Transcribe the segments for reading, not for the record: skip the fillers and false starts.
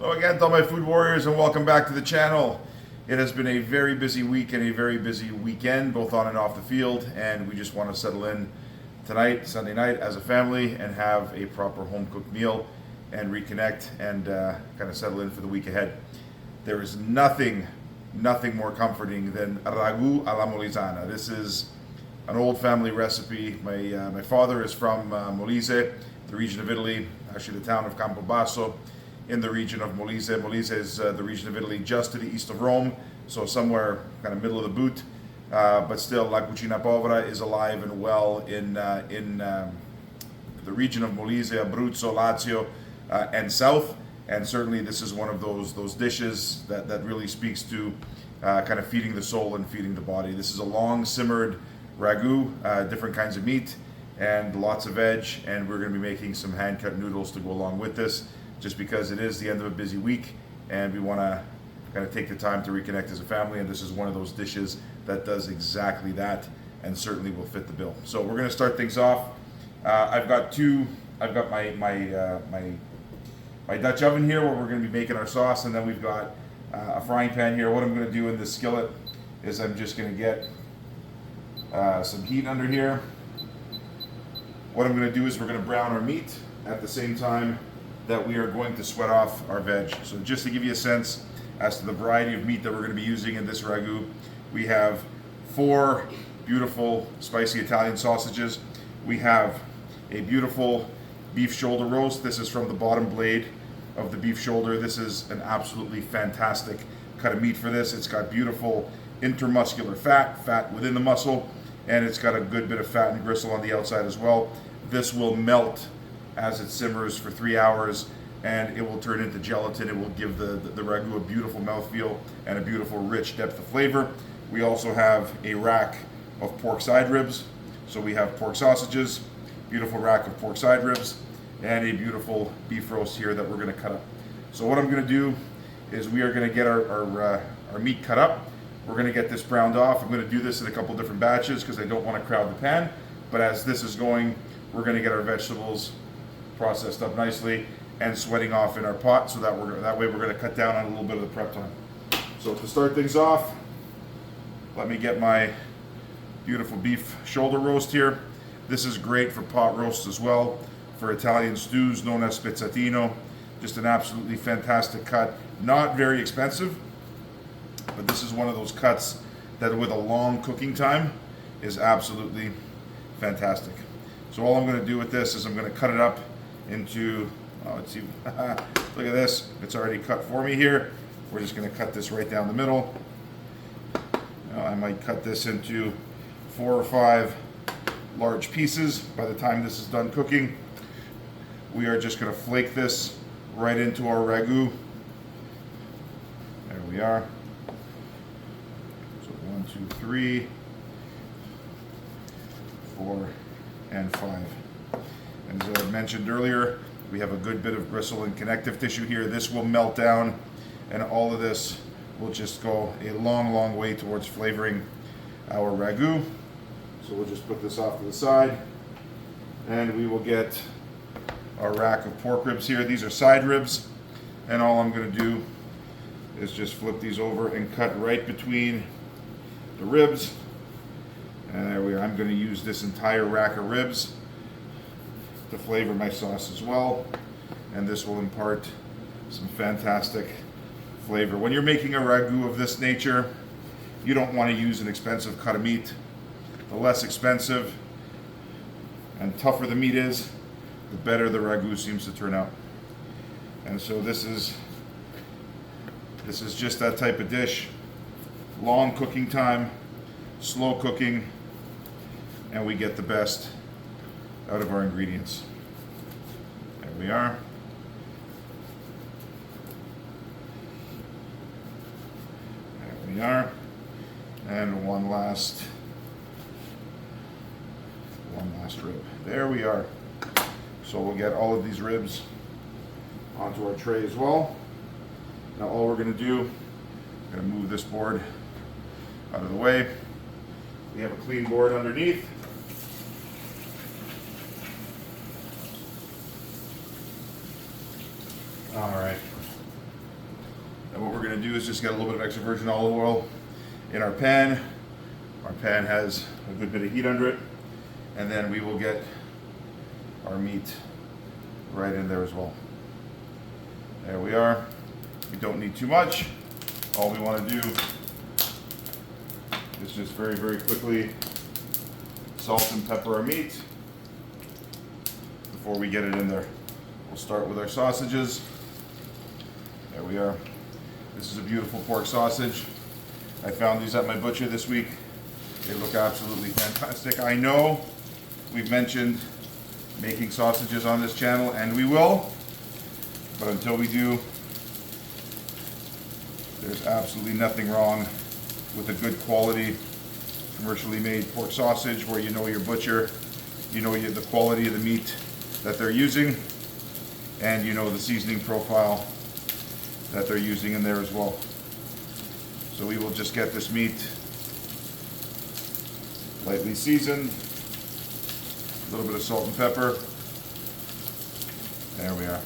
Hello again to all my food warriors and welcome back to the channel. It has been a very busy week and a very busy weekend, both on and off the field, and we just want to settle in tonight, Sunday night, as a family and have a proper home-cooked meal and reconnect and kind of settle in for the week ahead. There is nothing more comforting than Ragu alla Molisana. This is an old family recipe. My father is from Molise, the region of Italy, actually the town of Campobasso, in the region of Molise. Molise is the region of Italy just to the east of Rome, so somewhere kind of middle of the boot. But still, La Cucina Povera is alive and well in the region of Molise, Abruzzo, Lazio, and south. And certainly this is one of those dishes that really speaks to kind of feeding the soul and feeding the body. This is a long simmered ragu, different kinds of meat, and lots of veg. And we're going to be making some hand-cut noodles to go along with this, just because it is the end of a busy week and we want to kind of take the time to reconnect as a family, and this is one of those dishes that does exactly that and certainly will fit the bill. So we're going to start things off. I've got my Dutch oven here where we're going to be making our sauce, and then we've got a frying pan here. What I'm going to do in this skillet is I'm just going to get some heat under here. What I'm going to do is we're going to brown our meat at the same time that we are going to sweat off our veg. So just to give you a sense as to the variety of meat that we're going to be using in this ragu, we have 4 beautiful spicy Italian sausages. We have a beautiful beef shoulder roast. This is from the bottom blade of the beef shoulder. This is an absolutely fantastic cut of meat for this. It's got beautiful intermuscular fat within the muscle, and it's got a good bit of fat and gristle on the outside as well. This will melt as it simmers for 3 hours, and it will turn into gelatin. It will give the ragu a beautiful mouthfeel and a beautiful rich depth of flavor. We also have a rack of pork side ribs. So we have pork sausages, beautiful rack of pork side ribs, and a beautiful beef roast here that we're going to cut up. So what I'm going to do is we are going to get our meat cut up. We're going to get this browned off. I'm going to do this in a couple different batches because I don't want to crowd the pan. But as this is going, we're going to get our vegetables processed up nicely and sweating off in our pot, so that way we're going to cut down on a little bit of the prep time. So to start things off, let me get my beautiful beef shoulder roast here. This is great for pot roasts as well, for Italian stews known as spezzatino. Just an absolutely fantastic cut. Not very expensive, but this is one of those cuts that with a long cooking time is absolutely fantastic. So all I'm going to do with this is I'm going to cut it up into, let's see, look at this, it's already cut for me here. We're just going to cut this right down the middle. I might cut this into 4 or 5 large pieces by the time this is done cooking. We are just going to flake this right into our ragu. There we are. So 1, 2, 3, 4, and 5. And as I mentioned earlier, we have a good bit of gristle and connective tissue here. This will melt down, and all of this will just go a long way towards flavoring our ragu. So we'll just put this off to the side, and we will get our rack of pork ribs here. These are side ribs, and all I'm going to do is just flip these over and cut right between the ribs. And there we are. I'm going to use this entire rack of ribs to flavor my sauce as well, and this will impart some fantastic flavor. When you're making a ragu of this nature, you don't want to use an expensive cut of meat. The less expensive and tougher the meat is, the better the ragu seems to turn out. And so this is just that type of dish. Long cooking time, slow cooking, and we get the best out of our ingredients. There we are. There we are. And one last rib. There we are. So we'll get all of these ribs onto our tray as well. Now all we're going to do, I'm going to move this board out of the way. We have a clean board underneath. All right. going to do is just get a little bit of extra virgin olive oil in our pan. Our pan has a good bit of heat under it, and then we will get our meat right in there as well. There we are. We don't need too much. All we want to do is just very, very quickly salt and pepper our meat before we get it in there. We'll start with our sausages. There we are. This is a beautiful pork sausage. I found these at my butcher this week. They look absolutely fantastic. I know we've mentioned making sausages on this channel, and we will, but until we do, there's absolutely nothing wrong with a good quality, commercially made pork sausage where you know your butcher, you know the quality of the meat that they're using, and you know the seasoning profile that they're using in there as well. So we will just get this meat lightly seasoned, a little bit of salt and pepper. There we are.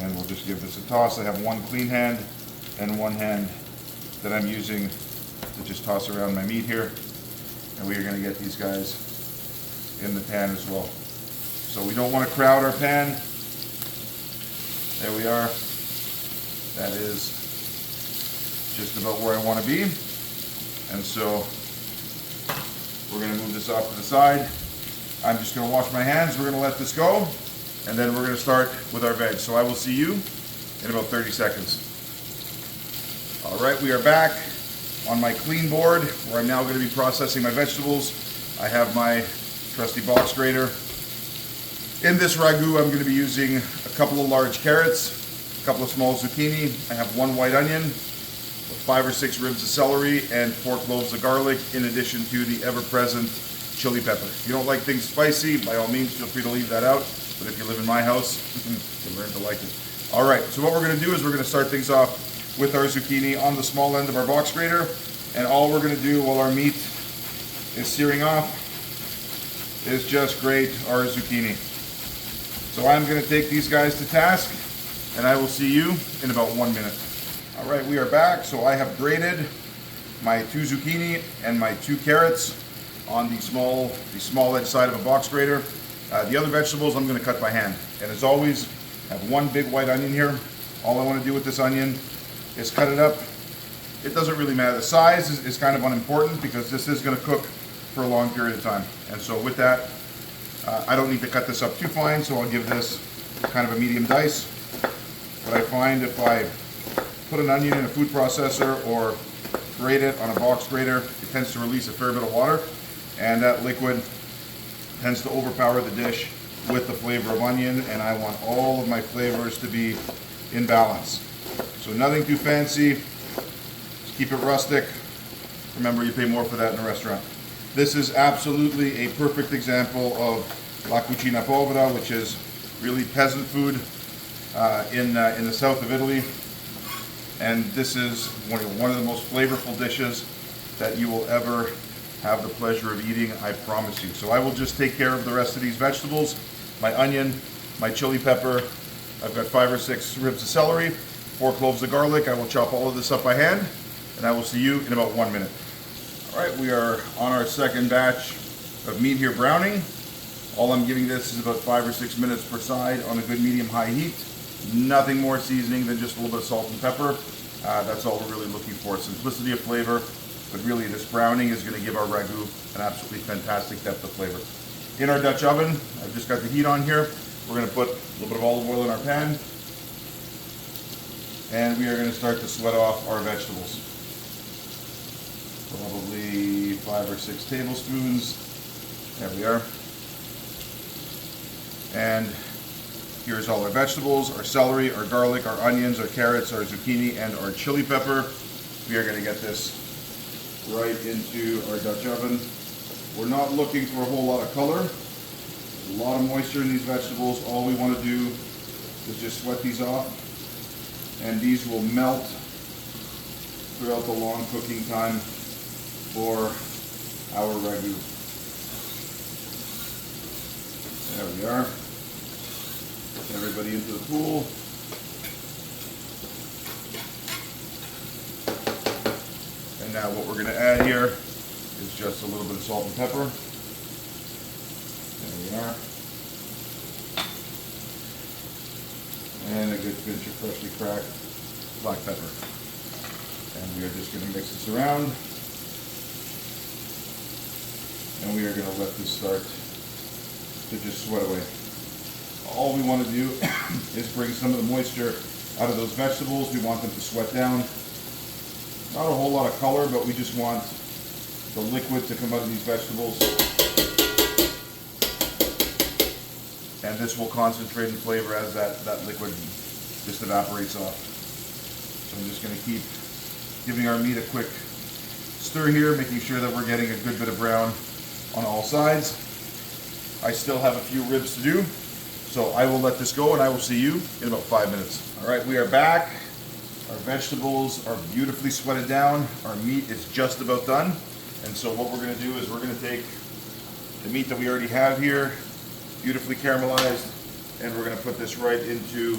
And we'll just give this a toss. I have one clean hand and one hand that I'm using to just toss around my meat here. And we are going to get these guys in the pan as well. So we don't want to crowd our pan. There we are. That is just about where I want to be. And so we're going to move this off to the side. I'm just going to wash my hands. We're going to let this go. And then we're going to start with our veg. So I will see you in about 30 seconds. All right, we are back on my clean board where I'm now going to be processing my vegetables. I have my trusty box grater. In this ragu, I'm going to be using a couple of large carrots, a couple of small zucchini. I have one white onion, 5 or 6 ribs of celery, and 4 cloves of garlic, in addition to the ever-present chili pepper. If you don't like things spicy, by all means, feel free to leave that out. But if you live in my house, you'll learn to like it. All right, so what we're going to do is we're going to start things off with our zucchini on the small end of our box grater. And all we're going to do while our meat is searing off is just grate our zucchini. So I'm going to take these guys to task, and I will see you in about 1 minute. All right, we are back. So I have grated my 2 zucchini and my 2 carrots on the small edge side of a box grater. The other vegetables I'm going to cut by hand. And as always, I have 1 big white onion here. All I want to do with this onion is cut it up. It doesn't really matter. The size is kind of unimportant because this is going to cook for a long period of time. And so with that, I don't need to cut this up too fine, so I'll give this kind of a medium dice. But I find if I put an onion in a food processor or grate it on a box grater, it tends to release a fair bit of water, and that liquid tends to overpower the dish with the flavor of onion, and I want all of my flavors to be in balance. So nothing too fancy, just keep it rustic. Remember, you pay more for that in a restaurant. This is absolutely a perfect example of la cucina povera, which is really peasant food in the south of Italy. And this is one of the most flavorful dishes that you will ever have the pleasure of eating, I promise you. So I will just take care of the rest of these vegetables. My onion, my chili pepper, I've got 5 or 6 ribs of celery, 4 cloves of garlic. I will chop all of this up by hand, and I will see you in about 1 minute. All right, we are on our second batch of meat here browning. All I'm giving this is about 5 or 6 minutes per side on a good medium-high heat. Nothing more seasoning than just a little bit of salt and pepper. That's all we're really looking for, simplicity of flavor. But really, this browning is going to give our ragu an absolutely fantastic depth of flavor. In our Dutch oven, I've just got the heat on here. We're going to put a little bit of olive oil in our pan. And we are going to start to sweat off our vegetables. Probably 5 or 6 tablespoons. There we are. And here's all our vegetables, our celery, our garlic, our onions, our carrots, our zucchini, and our chili pepper. We are going to get this right into our Dutch oven. We're not looking for a whole lot of color. There's a lot of moisture in these vegetables. All we want to do is just sweat these off, and these will melt throughout the long cooking time for our ragu. There we are. Get everybody into the pool. Now what we're going to add here is just a little bit of salt and pepper. There we are. And a good pinch of freshly cracked black pepper. And we are just going to mix this around. And we are going to let this start to just sweat away. All we want to do is bring some of the moisture out of those vegetables. We want them to sweat down. Not a whole lot of color, but we just want the liquid to come out of these vegetables. And this will concentrate in flavor as that liquid just evaporates off. So I'm just going to keep giving our meat a quick stir here, making sure that we're getting a good bit of brown on all sides. I still have a few ribs to do, so I will let this go and I will see you in about 5 minutes. All right, we are back. Our vegetables are beautifully sweated down. Our meat is just about done. And so what we're going to do is we're going to take the meat that we already have here, beautifully caramelized, and we're going to put this right into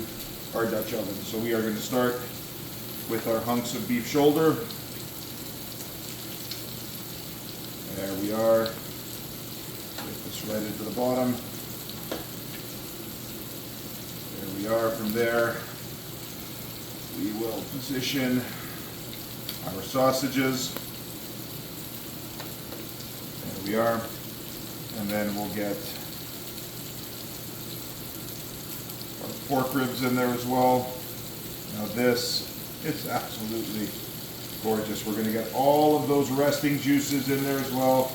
our Dutch oven. So we are going to start with our hunks of beef shoulder. There we are. Get this right into the bottom. There we are. From there, we will position our sausages. There we are. And then we'll get our pork ribs in there as well. Now this is absolutely gorgeous. We're going to get all of those resting juices in there as well.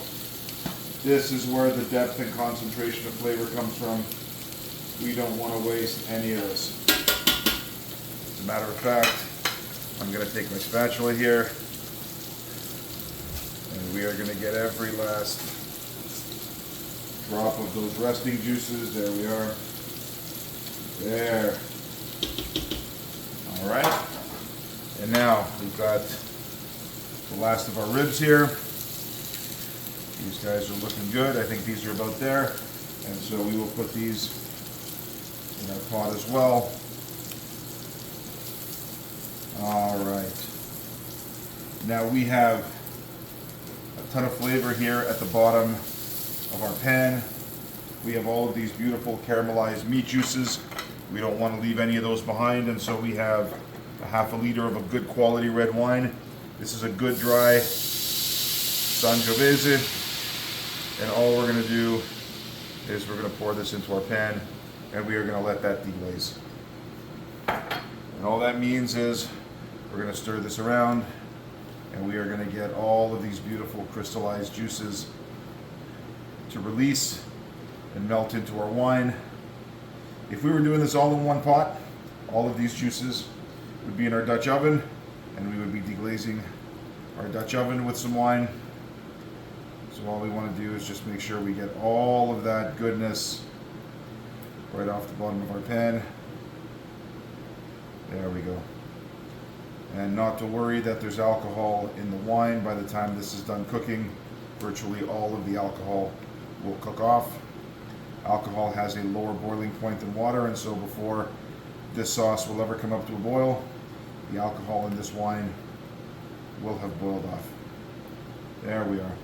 This is where the depth and concentration of flavor comes from. We don't want to waste any of this. As a matter of fact, I'm going to take my spatula here and we are going to get every last drop of those resting juices. There we are. There. All right. And now we've got the last of our ribs here. These guys are looking good. I think these are about there. And so we will put these in our pot as well. All right. Now we have a ton of flavor here at the bottom of our pan. We have all of these beautiful caramelized meat juices. We don't want to leave any of those behind, and so we have a half a liter of a good quality red wine. This is a good dry Sangiovese, and all we're going to do is we're going to pour this into our pan and we are going to let that deglaze. And all that means is we're going to stir this around and we are going to get all of these beautiful crystallized juices to release and melt into our wine. If we were doing this all in one pot, all of these juices would be in our Dutch oven and we would be deglazing our Dutch oven with some wine. So all we want to do is just make sure we get all of that goodness right off the bottom of our pan. There we go. And not to worry that there's alcohol in the wine. By the time this is done cooking, virtually all of the alcohol will cook off. Alcohol has a lower boiling point than water, and so before this sauce will ever come up to a boil, the alcohol in this wine will have boiled off. There we are.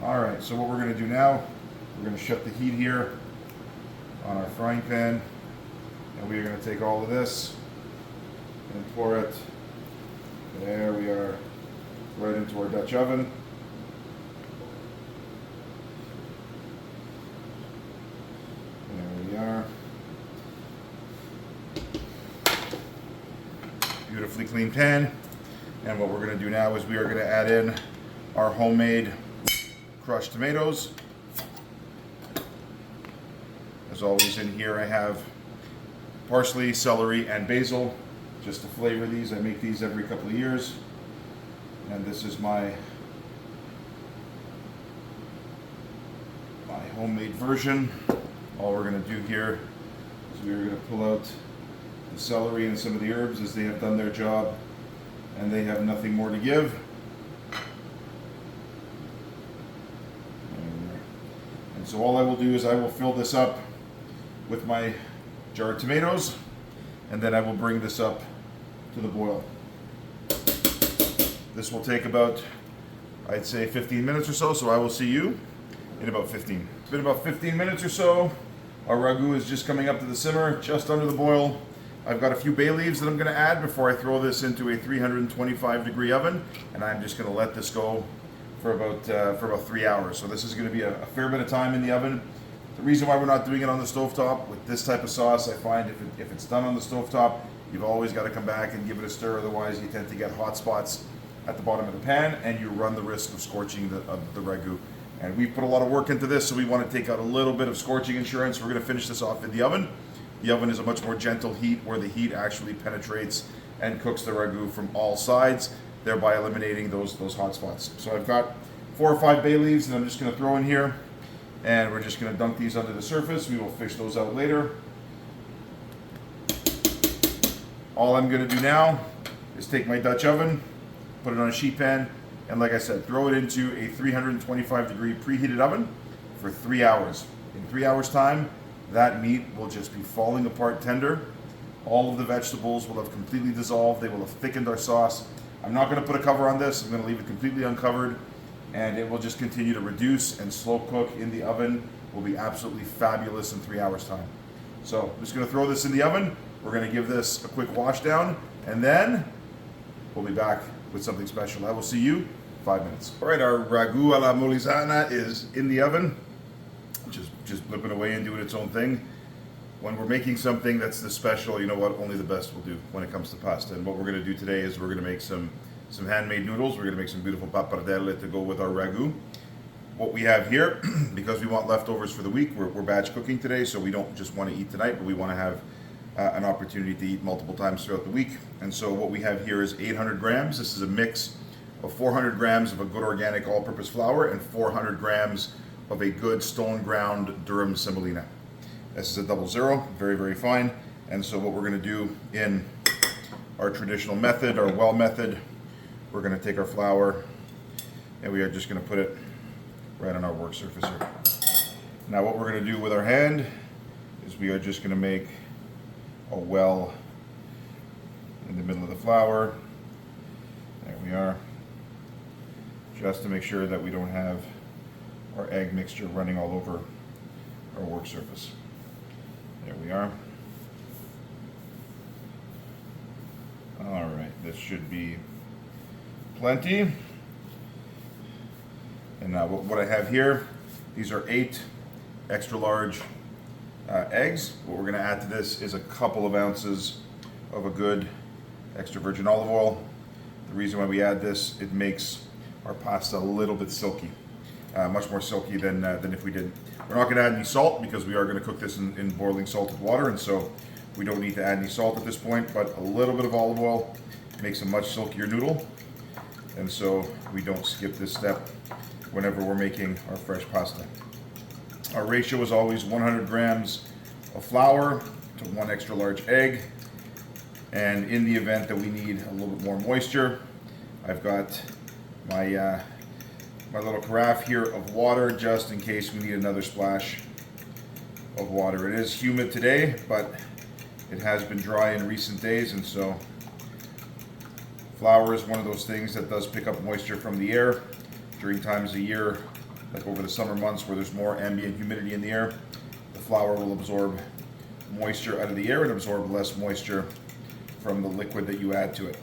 All right, so what we're going to do now, we're going to shut the heat here on our frying pan, and we are going to take all of this and pour it, there we are, right into our Dutch oven. There we are. Beautifully clean pan. And what we're going to do now is we are going to add in our homemade crushed tomatoes. As always, in here I have parsley, celery, and basil. Just to flavor these, I make these every couple of years. And this is my homemade version. All we're going to do here is we're going to pull out the celery and some of the herbs as they have done their job and they have nothing more to give. And so all I will do is I will fill this up with my jarred tomatoes, and then I will bring this up to the boil. This will take about, I'd say 15 minutes or so, so I will see you in about 15. It's been about 15 minutes or so. Our ragu is just coming up to the simmer, just under the boil. I've got a few bay leaves that I'm going to add before I throw this into a 325 degree oven, and I'm just going to let this go for about 3 hours. So this is going to be a fair bit of time in the oven. The reason why we're not doing it on the stovetop with this type of sauce, I find if it's done on the stovetop, you've always got to come back and give it a stir, otherwise you tend to get hot spots at the bottom of the pan, and you run the risk of scorching the ragu. And we put a lot of work into this, so we want to take out a little bit of scorching insurance. We're going to finish this off in the oven. The oven is a much more gentle heat where the heat actually penetrates and cooks the ragu from all sides, thereby eliminating those hot spots. So I've got 4 or 5 bay leaves that I'm just going to throw in here, and we're just going to dunk these under the surface. We will fish those out later. All I'm going to do now is take my Dutch oven, put it on a sheet pan, and like I said, throw it into a 325 degree preheated oven for 3 hours. In 3 hours time, that meat will just be falling apart tender. All of the vegetables will have completely dissolved. They will have thickened our sauce. I'm not going to put a cover on this. I'm going to leave it completely uncovered, and it will just continue to reduce and slow cook in the oven. Will be absolutely fabulous in 3 hours time. So I'm just going to throw this in the oven. We're going to give this a quick wash down, and then we'll be back with something special. I will see you in 5 minutes. All right, our ragu alla Molisana is in the oven, just blipping away and doing its own thing. When we're making something that's this special, you know what? Only the best will do when it comes to pasta. And what we're going to do today is we're going to make some handmade noodles. We're going to make some beautiful pappardelle to go with our ragu. What we have here, because we want leftovers for the week, we're batch cooking today, so we don't just want to eat tonight, but we want to have an opportunity to eat multiple times throughout the week. And so what we have here is 800 grams. This is a mix of 400 grams of a good organic all-purpose flour and 400 grams of a good stone ground durum semolina. This is a 00, very, very fine. And so what we're going to do in our traditional method, our well method, we're going to take our flour and we are just going to put it right on our work surface here. Now what we're going to do with our hand is we are just going to make a well in the middle of the flour. There we are. Just to make sure that we don't have our egg mixture running all over our work surface. There we are. All right, this should be plenty. And now what I have here, these are 8 extra large eggs. What we're going to add to this is a couple of ounces of a good extra virgin olive oil. The reason why we add this, it makes our pasta a little bit silky, much more silky than if we didn't. We're not going to add any salt because we are going to cook this in boiling salted water, and so we don't need to add any salt at this point, but a little bit of olive oil makes a much silkier noodle, and so we don't skip this step whenever we're making our fresh pasta. Our ratio is always 100 grams of flour to 1 extra large egg, and in the event that we need a little bit more moisture, I've got my my little carafe here of water just in case we need another splash of water. It is humid today, but it has been dry in recent days, and so flour is one of those things that does pick up moisture from the air during times of year, like over the summer months where there's more ambient humidity in the air. The flour will absorb moisture out of the air and absorb less moisture from the liquid that you add to it.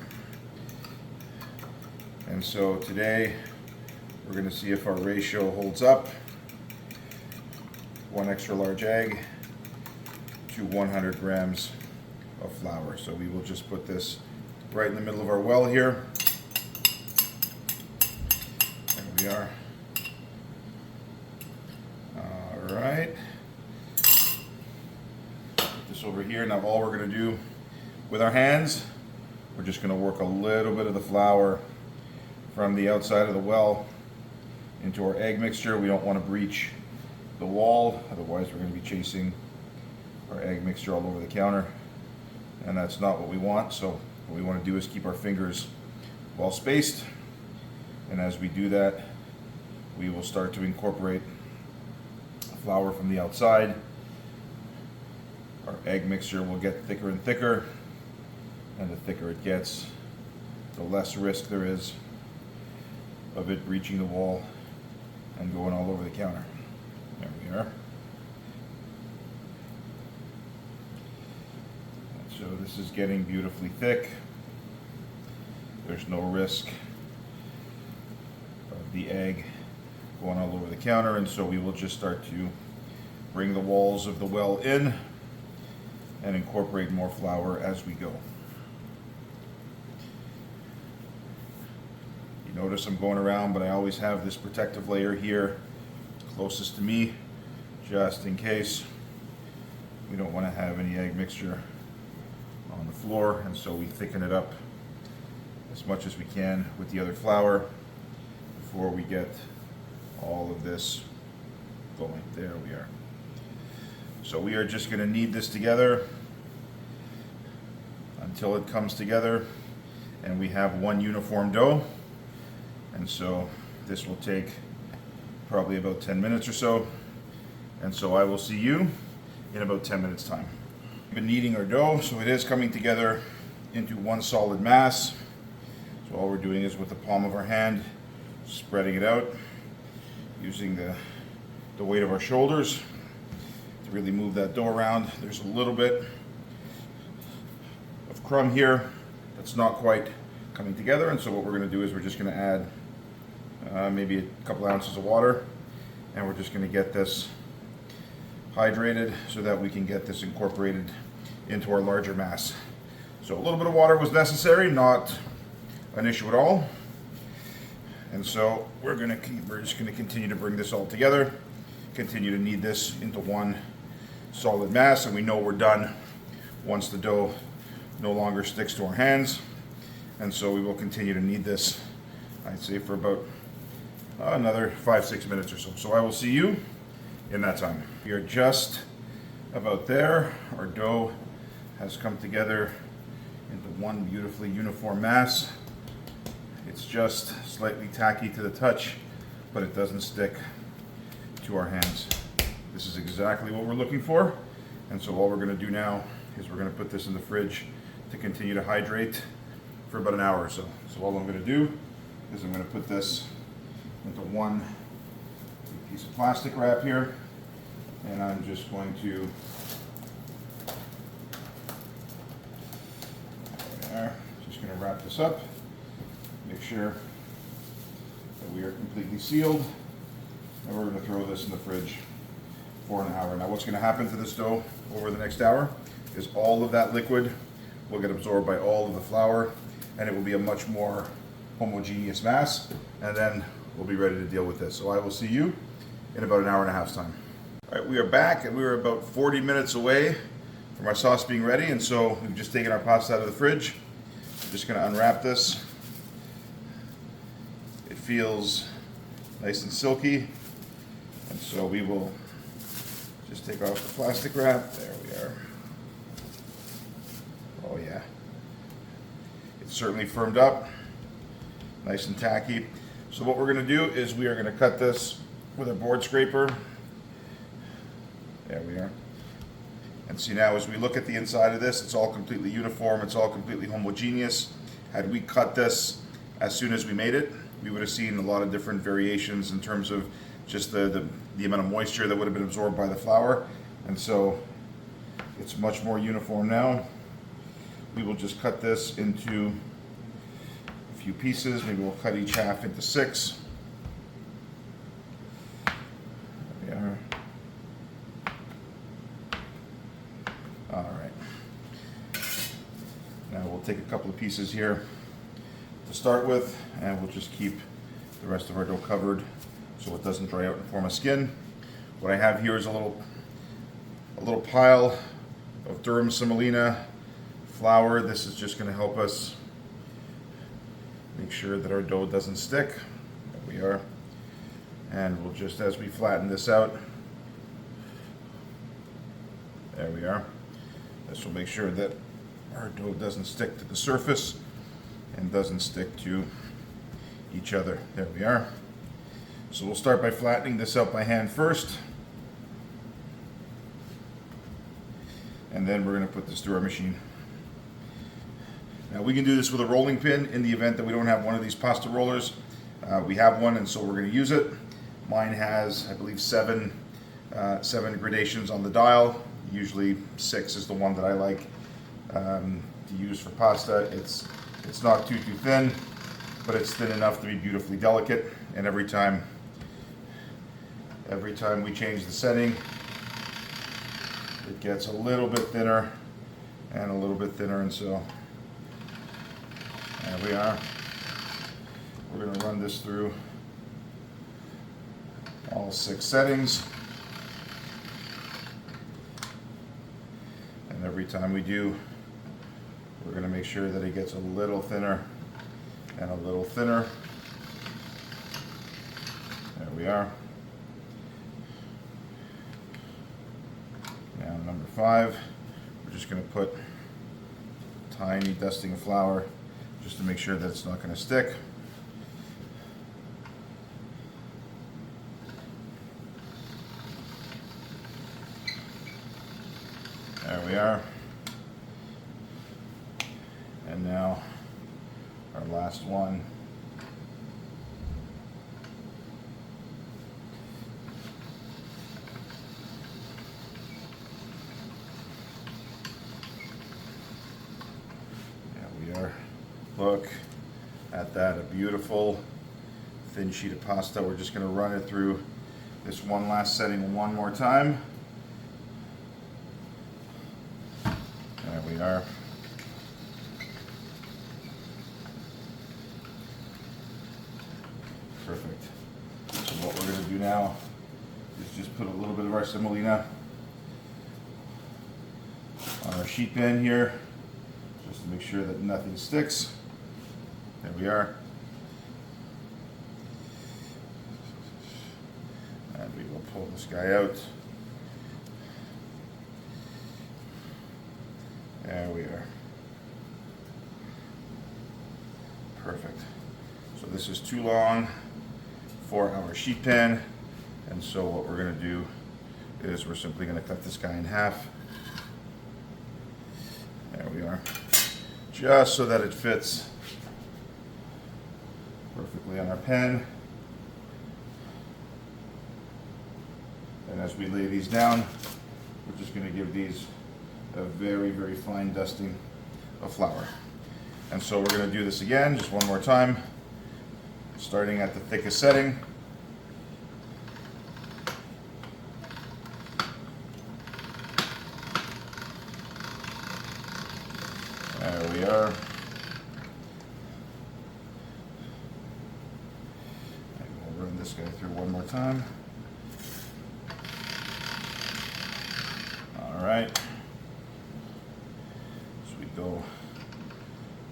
And so today we're going to see if our ratio holds up. 1 extra large egg to 100 grams of flour. So we will just put this right in the middle of our well here. There we are. All right. Put this over here. Now all we're going to do with our hands, we're just going to work a little bit of the flour from the outside of the well into our egg mixture. We don't want to breach the wall, otherwise we're going to be chasing our egg mixture all over the counter, and that's not what we want. So what we want to do is keep our fingers well spaced, and as we do that, we will start to incorporate flour from the outside. Our egg mixture will get thicker and thicker, and the thicker it gets, the less risk there is of it reaching the wall and going all over the counter. There we are. And so this is getting beautifully thick. There's no risk of the egg going all over the counter, and so we will just start to bring the walls of the well in and incorporate more flour as we go. You notice I'm going around, but I always have this protective layer here closest to me, just in case. We don't want to have any egg mixture on the floor, and so we thicken it up as much as we can with the other flour before we get all of this going. There we are. So we are just going to knead this together until it comes together and we have one uniform dough. And so this will take probably about 10 minutes or so. And so I will see you in about 10 minutes time. We've been kneading our dough, so it is coming together into one solid mass. So all we're doing is with the palm of our hand, spreading it out, using the weight of our shoulders to really move that dough around. There's a little bit of crumb here that's not quite coming together, and so what we're going to do is we're just going to add maybe a couple ounces of water, and we're just going to get this hydrated so that we can get this incorporated into our larger mass. So a little bit of water was necessary, not an issue at all. And so we're just going to continue to bring this all together, continue to knead this into one solid mass, and we know we're done once the dough no longer sticks to our hands. And so we will continue to knead this, I'd say, for about another 5-6 minutes or so. So I will see you in that time. We are just about there. Our dough has come together into one beautifully uniform mass. It's just slightly tacky to the touch, but it doesn't stick to our hands. This is exactly what we're looking for. And so all we're going to do now is we're going to put this in the fridge to continue to hydrate for about an hour or so. So all I'm going to do is I'm going to put this into one piece of plastic wrap here, and I'm just going to just going to wrap this up, make sure that we are completely sealed, and we're going to throw this in the fridge for an hour. Now what's going to happen to this dough over the next hour is all of that liquid will get absorbed by all of the flour, and it will be a much more homogeneous mass, and then we'll be ready to deal with this. So I will see you in about an hour and a half's time. All right, we are back, and we are about 40 minutes away from our sauce being ready, and so we've just taken our pasta out of the fridge. I'm just going to unwrap this. It feels nice and silky, and so we will just take off the plastic wrap. There we are. Oh yeah. It's certainly firmed up, nice and tacky. So what we're going to do is we are going to cut this with a board scraper. There we are. And see, now as we look at the inside of this, it's all completely uniform, it's all completely homogeneous. Had we cut this as soon as we made it, we would have seen a lot of different variations in terms of just the amount of moisture that would have been absorbed by the flour. And so it's much more uniform now. We will just cut this into a few pieces. Maybe we'll cut each half into 6. There we are. All right. Now we'll take a couple of pieces here to start with, and we'll just keep the rest of our dough covered so it doesn't dry out and form a skin. What I have here is a little pile of durum semolina flour. This is just going to help us make sure that our dough doesn't stick. There we are. And we'll just, as we flatten this out, there we are. This will make sure that our dough doesn't stick to the surface and doesn't stick to each other. There we are. So we'll start by flattening this out by hand first. And then we're going to put this through our machine. Now we can do this with a rolling pin in the event that we don't have one of these pasta rollers. We have one, and so we're going to use it. Mine has, I believe, seven gradations on the dial. Usually 6 is the one that I like to use for pasta. It's not too thin, but it's thin enough to be beautifully delicate. And every time we change the setting, it gets a little bit thinner and a little bit thinner, and so there we are. We're going to run this through all 6 settings, and every time we do, we're going to make sure that it gets a little thinner and a little thinner. There we are. Now number 5, we're just going to put a tiny dusting of flour just to make sure that it's not going to stick. There we are. And now our last one. There we are. Look at that, a beautiful thin sheet of pasta. We're just going to run it through this one last setting one more time. There we are. Perfect. So what we're going to do now is just put a little bit of our semolina on our sheet pan here, just to make sure that nothing sticks. There we are. And we will pull this guy out. There we are. Perfect. So this is too long for our sheet pan, and so what we're going to do is we're simply going to cut this guy in half. There we are. Just so that it fits perfectly on our pan. And as we lay these down, we're just going to give these a very, very fine dusting of flour. And so we're going to do this again, just one more time, starting at the thickest setting. There we are. And we'll run this guy through one more time. All right. So we go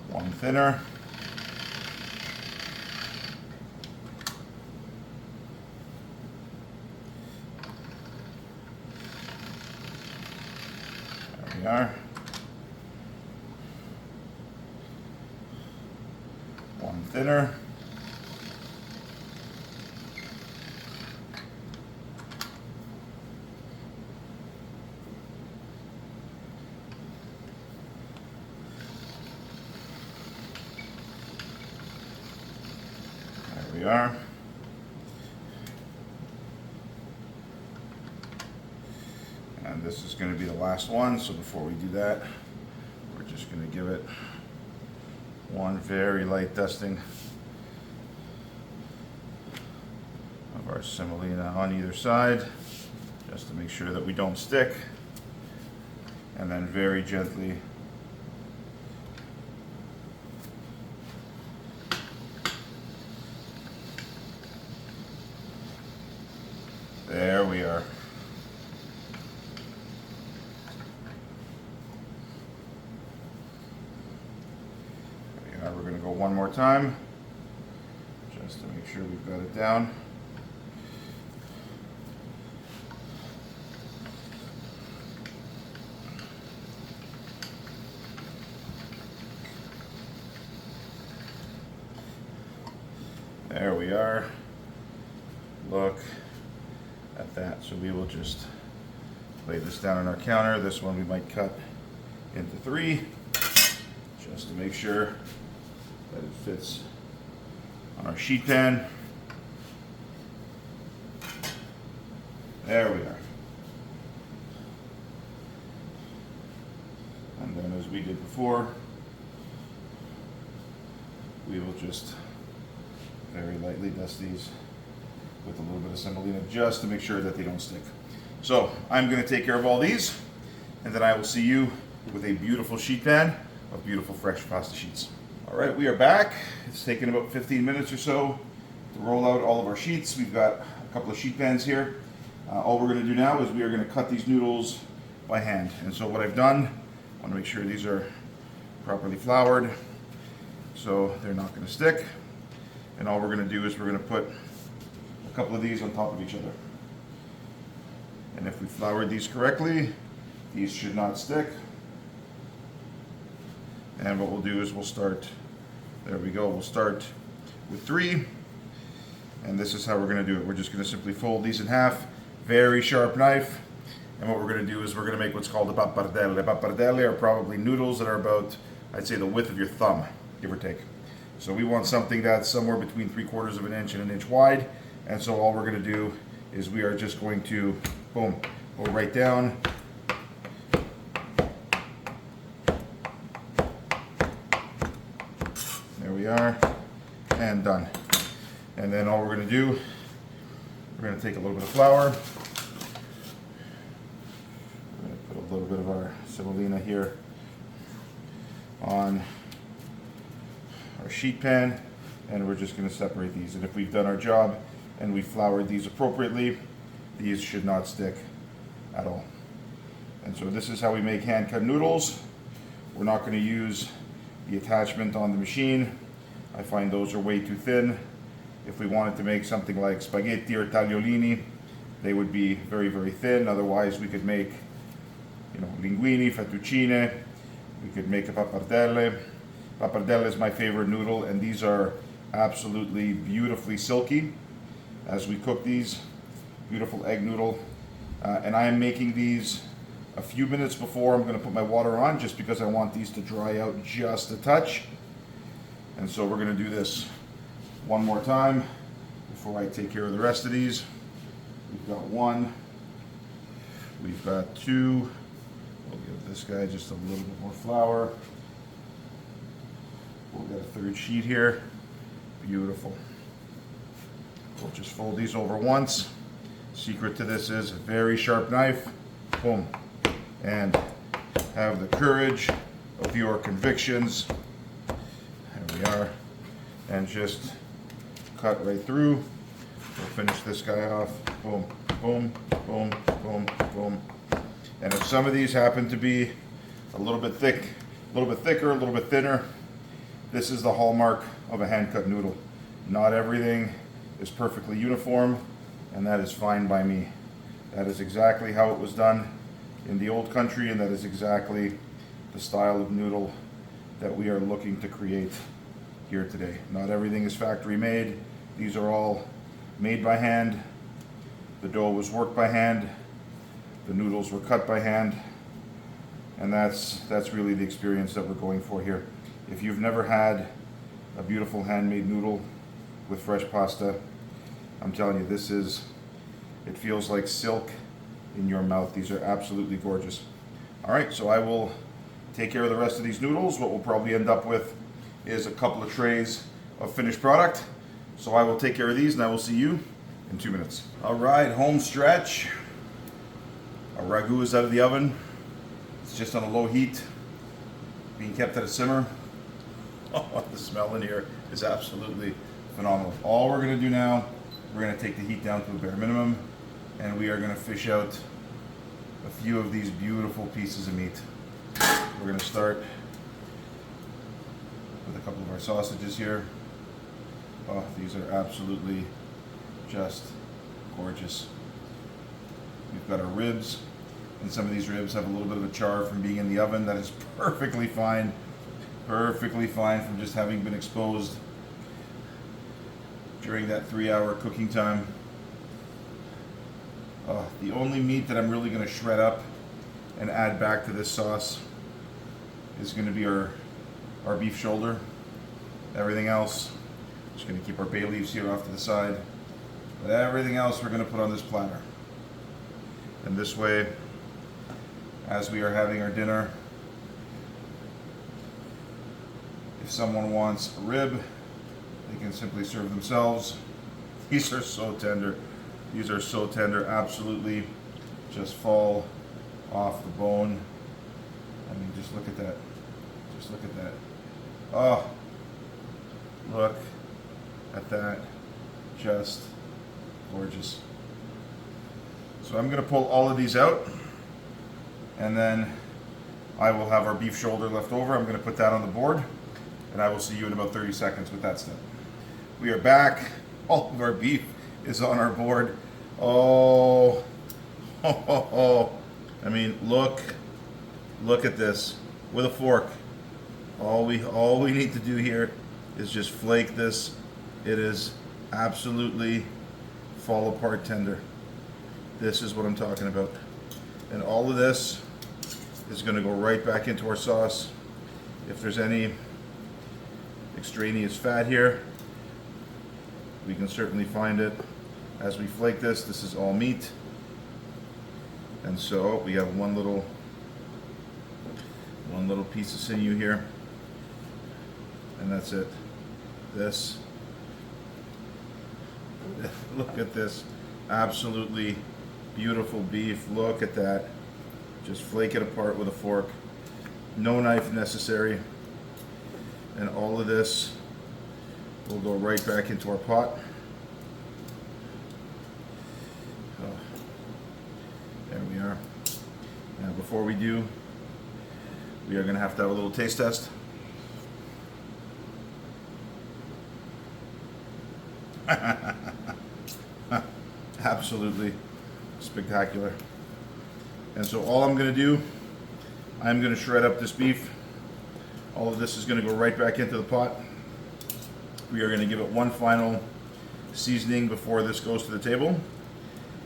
one thinner. There we are. One thinner. There we are. And this is going to be the last one, so before we do that, we're just going to give it one very light dusting of our semolina on either side, just to make sure that we don't stick, and then very gently there we are. We're going to go one more time, just to make sure we've got it down. There we are. Look at that. So we will just lay this down on our counter. This one we might cut into 3, just to make sure that it fits on our sheet pan. There we are. And then, as we did before, we will just very lightly dust these with a little bit of semolina just to make sure that they don't stick. So I'm going to take care of all these, and then I will see you with a beautiful sheet pan of beautiful fresh pasta sheets. All right, we are back. It's taken about 15 minutes or so to roll out all of our sheets. We've got a couple of sheet pans here. All we're going to do now is we are going to cut these noodles by hand. And so what I've done, I want to make sure these are properly floured so they're not going to stick. And all we're going to do is we're going to put a couple of these on top of each other. And if we floured these correctly, these should not stick. And what we'll do is we'll start, there we go, we'll start with 3. And this is how we're going to do it. We're just going to simply fold these in half, very sharp knife. And what we're going to do is we're going to make what's called a pappardelle. The pappardelle are probably noodles that are about, I'd say, the width of your thumb, give or take. So we want something that's somewhere between 3/4 of an inch and an inch wide. And so all we're going to do is we are just going to, boom, go right down. There we are, and done. And then all we're going to do, we're going to take a little bit of flour. We're going to put a little bit of our semolina here on our sheet pan, and we're just going to separate these. And if we've done our job and we floured these appropriately, these should not stick at all. And so this is how we make hand-cut noodles. We're not going to use the attachment on the machine. I find those are way too thin. If we wanted to make something like spaghetti or tagliolini, they would be very, very thin. Otherwise, we could make, linguine, fettuccine. We could make a pappardelle. Pappardelle is my favorite noodle, and these are absolutely beautifully silky as we cook these. Beautiful egg noodle. And I am making these a few minutes before I'm going to put my water on, just because I want these to dry out just a touch. And so we're going to do this one more time before I take care of the rest of these. We've got 1, we've got 2. We'll give this guy just a little bit more flour. We'll get a 3rd sheet here. Beautiful. We'll just fold these over once. Secret to this is a very sharp knife. Boom. And have the courage of your convictions. There we are. And just cut right through. We'll finish this guy off. Boom, boom, boom, boom, boom. And if some of these happen to be a little bit thick, a little bit thicker, a little bit thinner, this is the hallmark of a hand-cut noodle. Not everything is perfectly uniform, and that is fine by me. That is exactly how it was done in the old country, and that is exactly the style of noodle that we are looking to create here today. Not everything is factory made. These are all made by hand. The dough was worked by hand. The noodles were cut by hand. And that's really the experience that we're going for here. If you've never had a beautiful handmade noodle with fresh pasta, I'm telling you, it feels like silk in your mouth. These are absolutely gorgeous. All right, so I will take care of the rest of these noodles. What we'll probably end up with is a couple of trays of finished product. So I will take care of these, and I will see you in 2 minutes. All right, home stretch. Our ragu is out of the oven. It's just on a low heat, being kept at a simmer. Oh, the smell in here is absolutely phenomenal. All we're going to do now, we're going to take the heat down to a bare minimum, and we are going to fish out a few of these beautiful pieces of meat. We're going to start with a couple of our sausages here. Oh, these are absolutely just gorgeous. We've got our ribs, and some of these ribs have a little bit of a char from being in the oven. That is perfectly fine from just having been exposed during that 3-hour cooking time. The only meat that I'm really going to shred up and add back to this sauce is going to be our beef shoulder. Everything else, Just going to keep our bay leaves here off to the side. But everything else we're going to put on this platter. And this way, as we are having our dinner, if someone wants a rib, they can simply serve themselves. These are so tender. These are so tender, absolutely just fall off the bone. I mean, just look at that. Just look at that. Oh, look at that. Just gorgeous. So I'm going to pull all of these out, and then I will have our beef shoulder left over. I'm going to put that on the board, and I will see you in about 30 seconds with that step. We are back. All of our beef is on our board. Oh, I mean, look at this with a fork. All we need to do here is just flake this. It is absolutely fall apart tender. This is what I'm talking about. And all of this is going to go right back into our sauce. If there's any extraneous fat here, we can certainly find it as we flake this. This is all meat. And so we have one little piece of sinew here. And that's it. This, look at this, absolutely beautiful beef. Look at that. Just flake it apart with a fork. No knife necessary. And all of this will go right back into our pot. So, there we are. Now before we do, we are going to have a little taste test. Absolutely spectacular. And so all I'm going to do, I'm going to shred up this beef. All of this is going to go right back into the pot. We are going to give it one final seasoning before this goes to the table.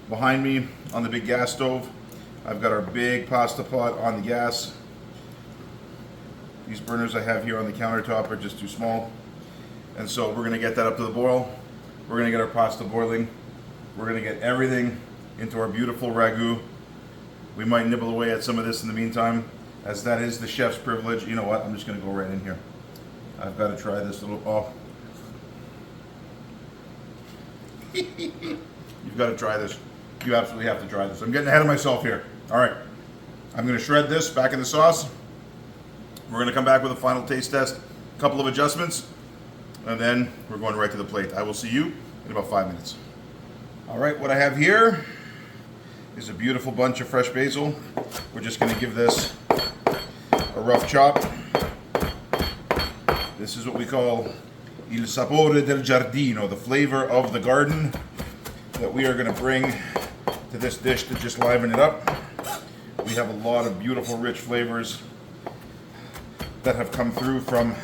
Behind me on the big gas stove, I've got our big pasta pot on the gas. These burners I have here on the countertop are just too small. And so we're going to get that up to the boil. We're going to get our pasta boiling. We're going to get everything into our beautiful ragu. We might nibble away at some of this in the meantime, as that is the chef's privilege. You know what? I'm just going to go right in here. I've got to try this little, oh. You've got to try this. You absolutely have to try this. I'm getting ahead of myself here. All right. I'm going to shred this back in the sauce. We're going to come back with a final taste test, a couple of adjustments, and then we're going right to the plate. I will see you in about 5 minutes. All right, what I have here is a beautiful bunch of fresh basil. We're just going to give this a rough chop. This is what we call il sapore del giardino, the flavor of the garden that we are going to bring to this dish to just liven it up. We have a lot of beautiful, rich flavors that have come through from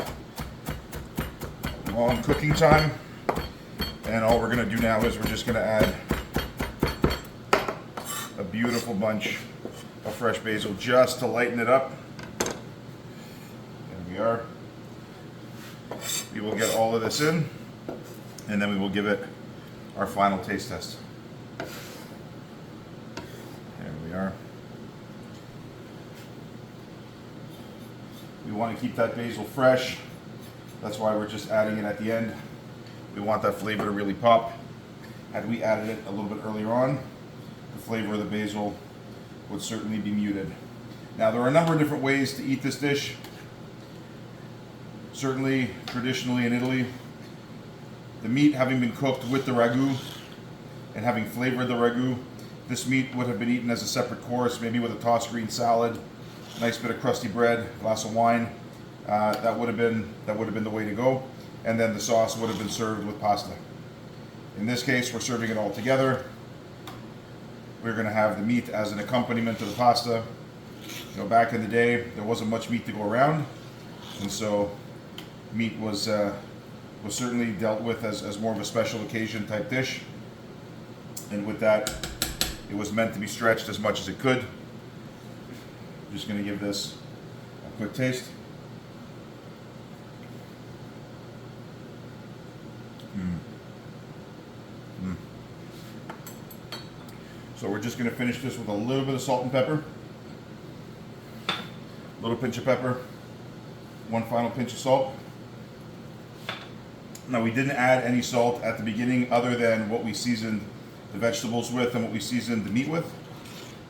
long cooking time. And all we're going to do now is we're just going to add a beautiful bunch of fresh basil just to lighten it up. There we are. We will get all of this in, and then we will give it our final taste test. There we are. We want to keep that basil fresh. That's why we're just adding it at the end. We want that flavor to really pop. Had we added it a little bit earlier on, the flavor of the basil would certainly be muted. Now, there are a number of different ways to eat this dish. Certainly, traditionally in Italy, the meat having been cooked with the ragu and having flavored the ragu, this meat would have been eaten as a separate course, maybe with a tossed green salad, a nice bit of crusty bread, a glass of wine. That would have been the way to go. And then the sauce would have been served with pasta. In this case, we're serving it all together. We're going to have the meat as an accompaniment to the pasta. You know, back in the day, there wasn't much meat to go around, and so meat was certainly dealt with as more of a special occasion type dish. And with that, it was meant to be stretched as much as it could. I'm just going to give this a quick taste. So we're just going to finish this with a little bit of salt and pepper, a little pinch of pepper, one final pinch of salt. Now we didn't add any salt at the beginning other than what we seasoned the vegetables with and what we seasoned the meat with.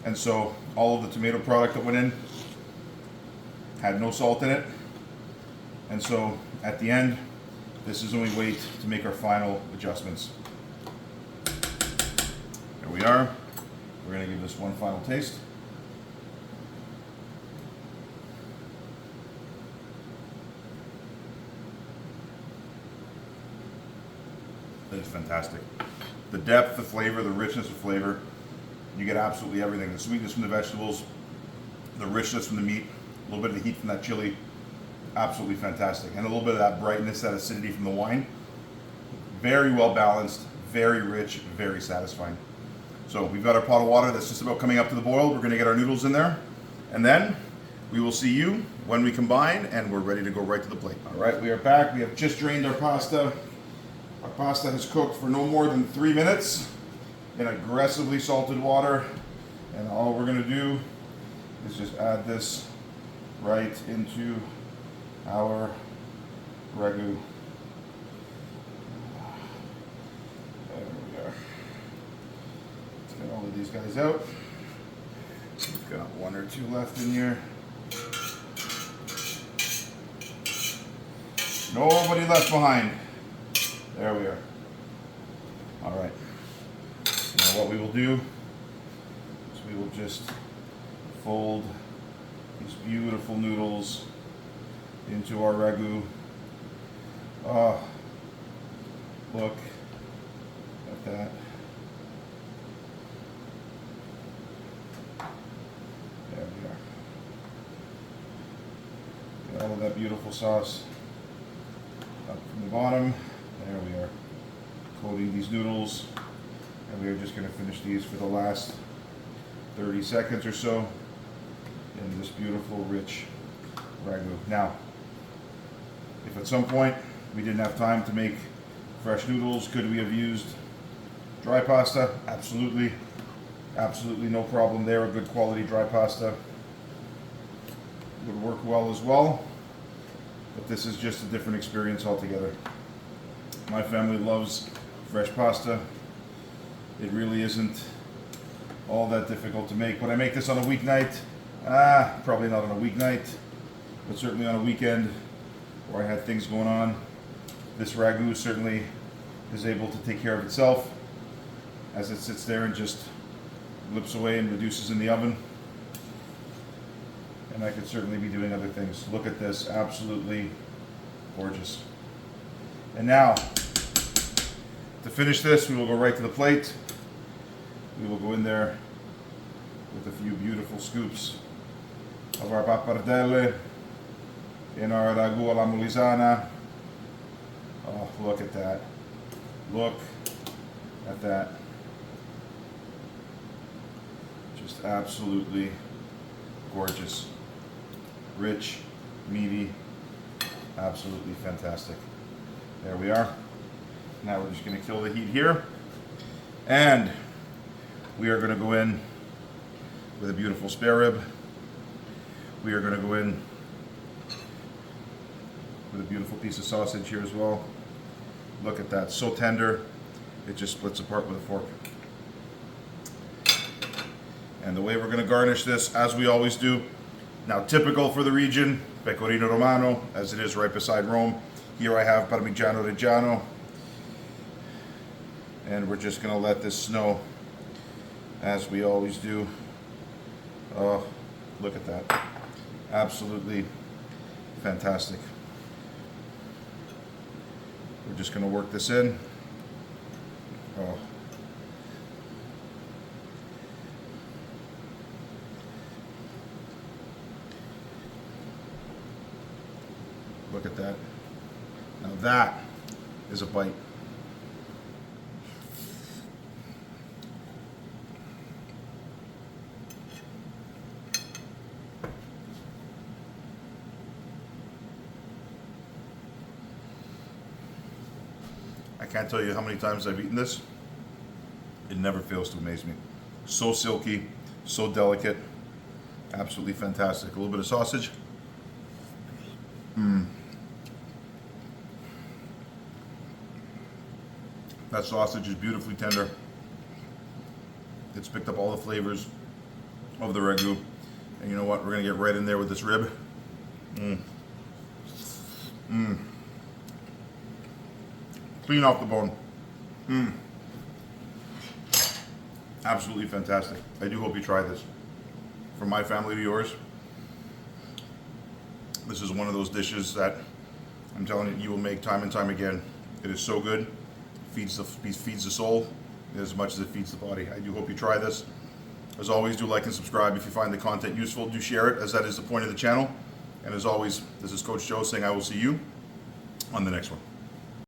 And so all of the tomato product that went in had no salt in it. And so at the end, this is when we wait to make our final adjustments. There we are. We're going to give this one final taste. That is fantastic. The depth, the flavor, the richness of flavor. You get absolutely everything. The sweetness from the vegetables, the richness from the meat, a little bit of the heat from that chili. Absolutely fantastic. And a little bit of that brightness, that acidity from the wine. Very well balanced, very rich, very satisfying. So we've got our pot of water that's just about coming up to the boil. We're going to get our noodles in there. And then we will see you when we combine and we're ready to go right to the plate. All right, we are back. We have just drained our pasta. Our pasta has cooked for no more than 3 minutes in aggressively salted water. And all we're going to do is just add this right into our ragu. There we are. Let's get all of these guys out. We've got one or two left in here. Nobody left behind. There we are. All right. Now what we will do is we will just fold these beautiful noodles into our ragu. Oh, look at that. There we are. Get all of that beautiful sauce up from the bottom. There we are. Coating these noodles. And we are just going to finish these for the last 30 seconds or so in this beautiful, rich ragu. Now, if at some point we didn't have time to make fresh noodles, could we have used dry pasta? Absolutely. Absolutely no problem there. A good quality dry pasta would work well as well. But this is just a different experience altogether. My family loves fresh pasta. It really isn't all that difficult to make. Would I make this on a weeknight? Probably not on a weeknight, but certainly on a weekend where I had things going on. This ragu certainly is able to take care of itself as it sits there and just lips away and reduces in the oven. And I could certainly be doing other things. Look at this, absolutely gorgeous. And now, to finish this, we will go right to the plate. We will go in there with a few beautiful scoops of our pappardelle in our ragu alla Molisana. Oh, look at that. Look at that. Just absolutely gorgeous. Rich, meaty, absolutely fantastic. There we are. Now we're just going to kill the heat here. And we are going to go in with a beautiful spare rib. We are going to go in with a beautiful piece of sausage here as well. Look at that, so tender, it just splits apart with a fork. And the way we're going to garnish this, as we always do, now typical for the region, pecorino romano, as it is right beside Rome. Here I have parmigiano reggiano. And we're just going to let this snow, as we always do. Oh, look at that. Absolutely fantastic. We're just going to work this in. Oh. Look at that. Now that is a bite. I can't tell you how many times I've eaten this. It never fails to amaze me. So silky, so delicate, absolutely fantastic. A little bit of sausage. That sausage is beautifully tender. It's picked up all the flavors of the ragu. And you know what? We're gonna get right in there with this rib. Clean off the bone. Absolutely fantastic. I do hope you try this. From my family to yours, this is one of those dishes that I'm telling you, you will make time and time again. It is so good. Feeds the soul as much as it feeds the body. I do hope you try this. As always, do like and subscribe if you find the content useful. Do share it, as that is the point of the channel. And as always, this is Coach Joe saying I will see you on the next one.